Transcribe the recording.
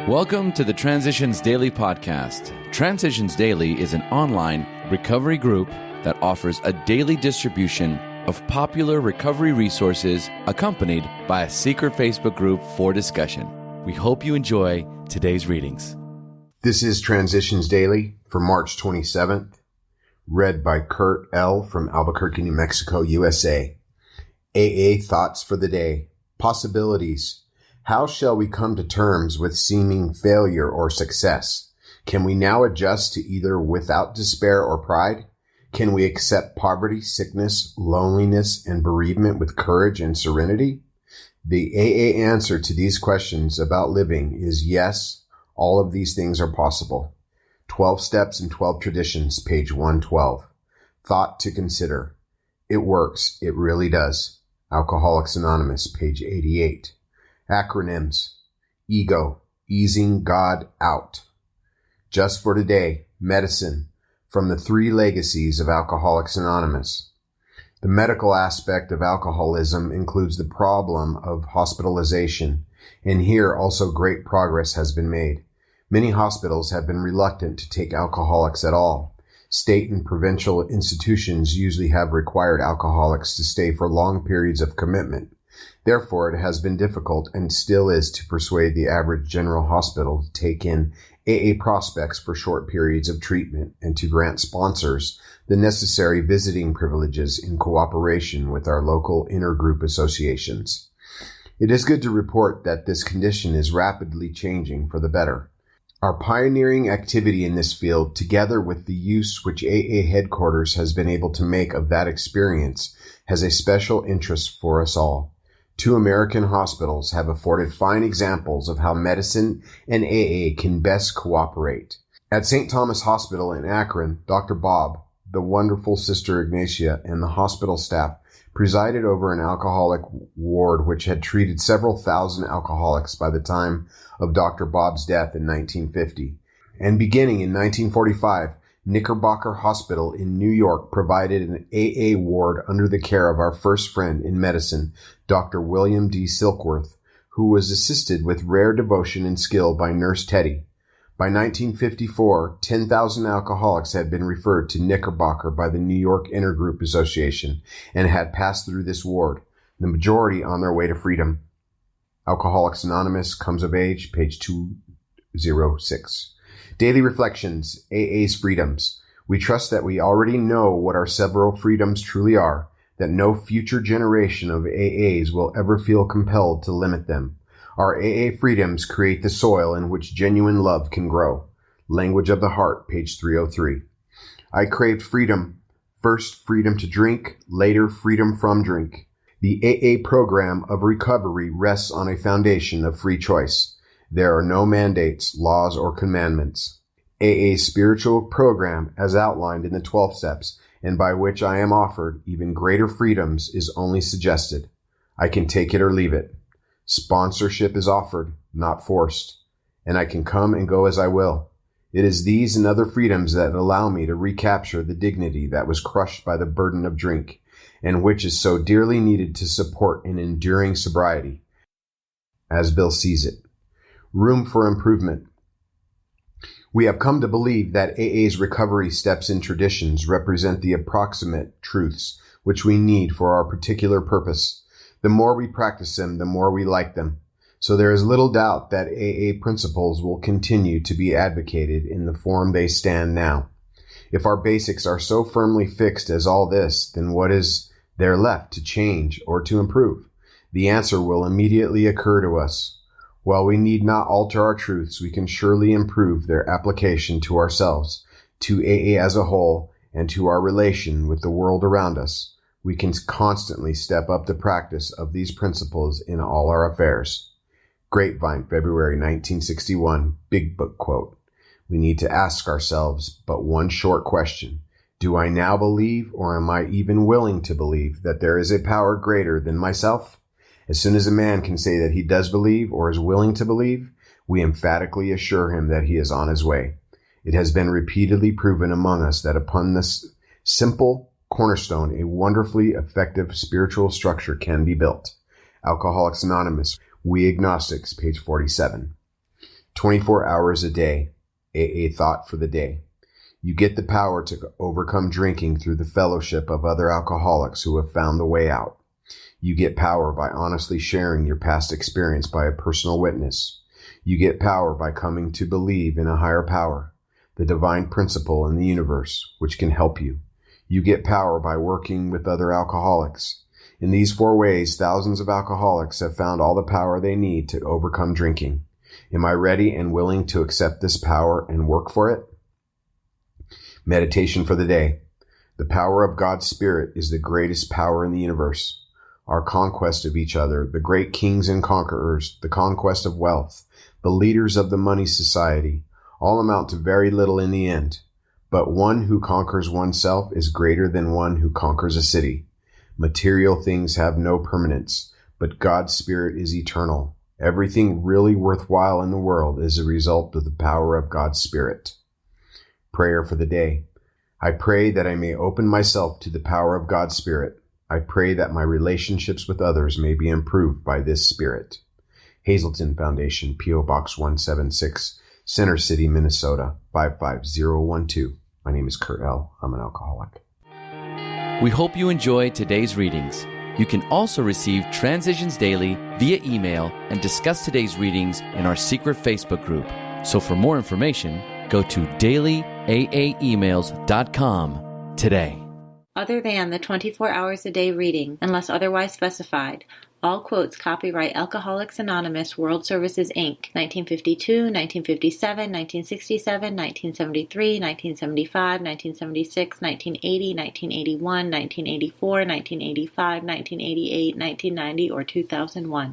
Welcome to the Transitions Daily podcast. Transitions Daily is an online recovery group that offers a daily distribution of popular recovery resources accompanied by a secret Facebook group for discussion. We hope you enjoy today's readings. This is Transitions Daily for March 27th, read by Kurt L. from Albuquerque, New Mexico, USA. AA Thoughts for the Day. Possibilities. How shall we come to terms with seeming failure or success? Can we now adjust to either without despair or pride? Can we accept poverty, sickness, loneliness, and bereavement with courage and serenity? The AA answer to these questions about living is yes, all of these things are possible. 12 Steps and 12 Traditions, page 112. Thought to consider. It works. It really does. Alcoholics Anonymous, page 88. Acronyms. Ego, easing God out. Just for today, medicine, from the 3 legacies of Alcoholics Anonymous. The medical aspect of alcoholism includes the problem of hospitalization, and here also great progress has been made. Many hospitals have been reluctant to take alcoholics at all. State and provincial institutions usually have required alcoholics to stay for long periods of commitment. Therefore, it has been difficult and still is to persuade the average general hospital to take in AA prospects for short periods of treatment and to grant sponsors the necessary visiting privileges in cooperation with our local intergroup associations. It is good to report that this condition is rapidly changing for the better. Our pioneering activity in this field, together with the use which AA headquarters has been able to make of that experience, has a special interest for us all. 2 American hospitals have afforded fine examples of how medicine and AA can best cooperate. At St. Thomas Hospital in Akron, Dr. Bob, the wonderful Sister Ignatia, and the hospital staff presided over an alcoholic ward which had treated several thousand alcoholics by the time of Dr. Bob's death in 1950. And beginning in 1945, Knickerbocker Hospital in New York provided an AA ward under the care of our first friend in medicine, Dr. William D. Silkworth, who was assisted with rare devotion and skill by Nurse Teddy. By 1954, 10,000 alcoholics had been referred to Knickerbocker by the New York Intergroup Association and had passed through this ward, the majority on their way to freedom. Alcoholics Anonymous comes of age, page 206. Daily Reflections, AA's Freedoms. We trust that we already know what our several freedoms truly are, that no future generation of AAs will ever feel compelled to limit them. Our AA freedoms create the soil in which genuine love can grow. Language of the Heart, page 303. I craved freedom. First, freedom to drink, later, freedom from drink. The AA program of recovery rests on a foundation of free choice. There are no mandates, laws, or commandments. AA's spiritual program, as outlined in the 12 steps, and by which I am offered even greater freedoms, is only suggested. I can take it or leave it. Sponsorship is offered, not forced, and I can come and go as I will. It is these and other freedoms that allow me to recapture the dignity that was crushed by the burden of drink, and which is so dearly needed to support an enduring sobriety. As Bill sees it. Room for improvement. We have come to believe that AA's recovery steps and traditions represent the approximate truths which we need for our particular purpose. The more we practice them, the more we like them. So there is little doubt that AA principles will continue to be advocated in the form they stand now. If our basics are so firmly fixed as all this, then what is there left to change or to improve? The answer will immediately occur to us. While we need not alter our truths, we can surely improve their application to ourselves, to AA as a whole, and to our relation with the world around us. We can constantly step up the practice of these principles in all our affairs. Grapevine, February 1961, Big Book quote. We need to ask ourselves but one short question. Do I now believe, or am I even willing to believe, that there is a power greater than myself? As soon as a man can say that he does believe or is willing to believe, we emphatically assure him that he is on his way. It has been repeatedly proven among us that upon this simple cornerstone, a wonderfully effective spiritual structure can be built. Alcoholics Anonymous, We Agnostics, page 47. 24 hours a day. AA thought for the day. You get the power to overcome drinking through the fellowship of other alcoholics who have found the way out. You get power by honestly sharing your past experience by a personal witness. You get power by coming to believe in a higher power, the divine principle in the universe, which can help you. You get power by working with other alcoholics. In these 4 ways, thousands of alcoholics have found all the power they need to overcome drinking. Am I ready and willing to accept this power and work for it? Meditation for the day. The power of God's Spirit is the greatest power in the universe. Our conquest of each other, the great kings and conquerors, the conquest of wealth, the leaders of the money society, all amount to very little in the end. But one who conquers oneself is greater than one who conquers a city. Material things have no permanence, but God's Spirit is eternal. Everything really worthwhile in the world is a result of the power of God's Spirit. Prayer for the day. I pray that I may open myself to the power of God's Spirit. I pray that my relationships with others may be improved by this Spirit. Hazelton Foundation, P.O. Box 176, Center City, Minnesota, 55012. My name is Kurt L. I'm an alcoholic. We hope you enjoyed today's readings. You can also receive Transitions Daily via email and discuss today's readings in our secret Facebook group. So for more information, go to dailyaaemails.com today. Other than the 24 hours a day reading, unless otherwise specified, all quotes copyright Alcoholics Anonymous World Services, Inc., 1952, 1957, 1967, 1973, 1975, 1976, 1980, 1981, 1984, 1985, 1988, 1990, or 2001.